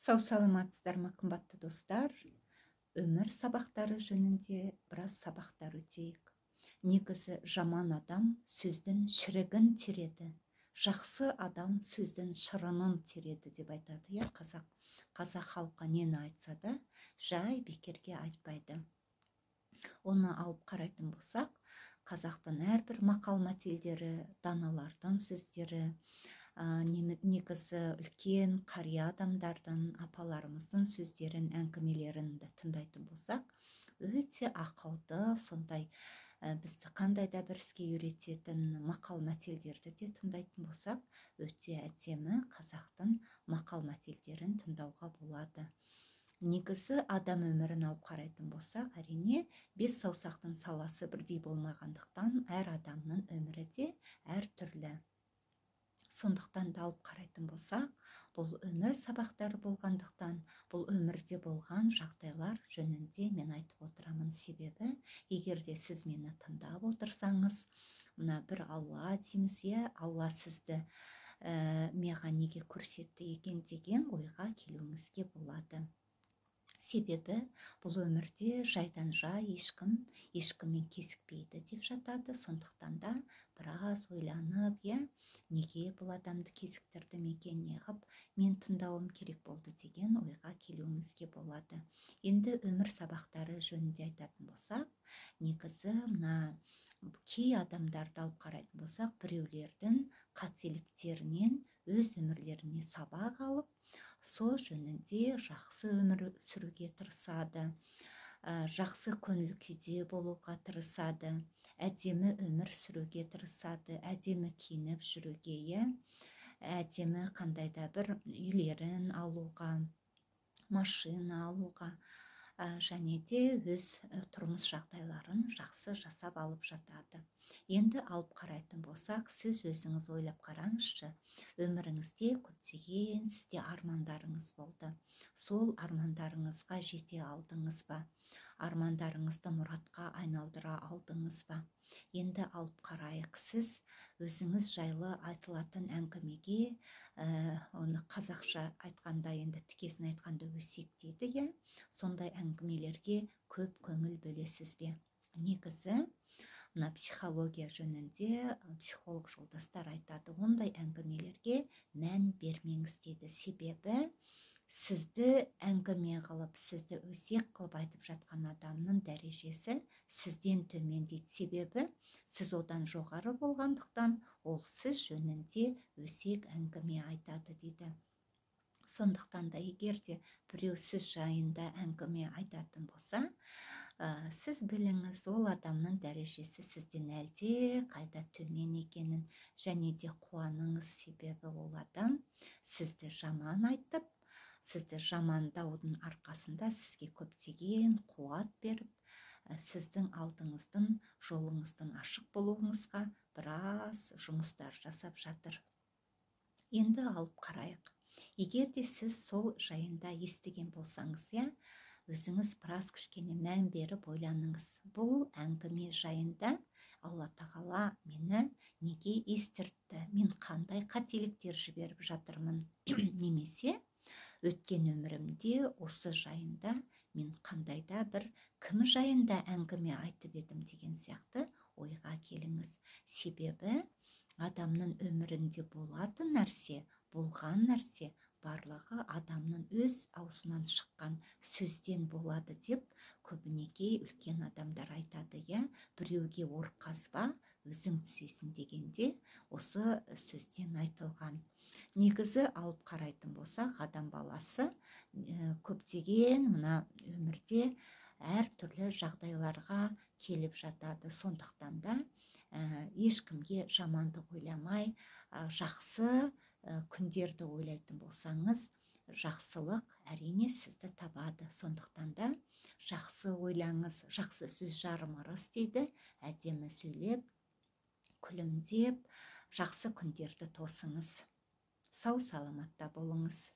Сау саламатсыздар ма, қымбатты достар? Өмір сабақтары жөнінде біраз сабақтар өтейік. Негізі жаман адам сөздің шірігін тереді, жақсы адам сөздің шырынын тереді деп айтады. Қазақ халқы нені айтса да жай бекерге айтпайды. Оны алып қарайтын болсақ, қазақтың әрбір мақал-мәтелдері, даналардың сөздері, негізі үлкен қария адамдардың, апаларымыздың сөздерін, әңгімелерін тыңдайтын болсақ, өте ақылды, сондай бізді қандай да бір іске үйрететін мақал-мәтелдерді де тыңдайтын болсақ, өте әдемі қазақтың мақал-мәтелдерін тыңдауға болады. Негізі адам өмірін алып қарайтын болсақ, әрине, бес саусақтың саласы бірдей болмағандықтан, әр адамның өмірі де әр түрлі. Сондықтан да алып қарайтын болсақ, бұл өмір сабақтары болғандықтан, бұл өмірде болған жағдайлар жөнінде мен айтып отырамын. Себебі, егер де сіз мені тыңдап отырсаңыз, мына бір Алла дейміз, Алла сізді маған неге көрсетті екен деген ойға келуіңізге болады. Себебі бұл өмірде жайдан жай ешкіммен кезікпейді деп жатады. Сондықтан да біраз ойланып, неге бұл адамды кезіктірді екен, неғып мен тыңдауым керек болды деген ойға келуіңізге болады. Енді өмір сабақтары жөнінде айтатын болсақ, негізі мына кей адамдарды алып қарайтын болсақ, біреулердің қателіктерінен өз өмірлеріне сабақ алып, сол жөнінде жақсы өмір сүруге тырысады, жақсы көңіл күйде болуға тырысады, әдемі өмір сүруге тырысады, әдемі киініп жүруге, әдемі қандай да бір үйлерін алуға, машина алуға, және де өз тұрмыс жағдайларын жақсы жасап алып жатады. Енді алып қарайтын болсақ, сіз өзіңіз ойлап қараңызшы, өміріңізде көптеген сізде армандарыңыз болды. Сол армандарыңызға жете алдыңыз ба? Армандарыңызды мұратқа айналдыра алдыңыз ба? Енді алып қарайық, сіз өзіңіз жайлы айтылатын әңгімеге, оны қазақша айтқанда, енді тікесін айтқанда өсек дейді, сондай әңгімелерге көп көңіл бөлесіз бе? Негізі, мына психология жөнінде психолог жолдастар айтады, ондай әңгімелерге мән бермеңіз дейді. Себебі, сізді әңгіме қылып, сізді өсек қылып айтып жатқан адамның дәрежесі сізден төмендейді. Себебі, сіз одан жоғары болғандықтан, ол сіз жөнінде өсек әңгіме айтады дейді. Сондықтан да егер де біреу сіз жайында әңгіме айтатын болса, сіз біліңіз, ол адамның дәрежесі сізден әлде қайда төмен екенін, және де қуаныңыз. Себебі ол адам сізді жаман айтып, сізді жамандаудың арқасында сізге көптеген қуат беріп, сіздің алдыңыздың жолыңыздың ашық болуыңызға біраз жұмыстар жасап жатыр. Енді алып қарайық. Егер де сіз сол жайында естіген болсаңыз, өзіңіз біраз кішкене мән беріп ойланыңыз. Бұл әңгіме жайында Алла тағала мені неге естіртті? Мен қандай қателіктер жіберіп жатырмын? Немесе өткен өмірімде осы жайында мен қандайда бір кім жайында әңгіме айтып едім деген сияқты ойға келіңіз. Себебі, адамның өмірінде болатын нәрсе, болған нәрсе, барлығы адамның өз аузынан шыққан сөзден болады деп көбінекей үлкен адамдар айтады. Біреуге ор қазба, өзің түсесің дегенде осы сөзден айтылған. Негізі алып қарайтын болсақ, адам баласы көптеген мына өмірде әр түрлі жағдайларға келіп жатады. Сондықтан да ешкімге жамандық ойламай, жақсы күндерді ойлайтын болсаңыз, жақсылық әрине сізді табады. Сондықтан да жақсы ойлаңыз, жақсы сөз жарым ырыс дейді, әдемі сөйлеп, күлімдеп, жақсы күндерді тосыңыз. Сау саламатта болыңыз.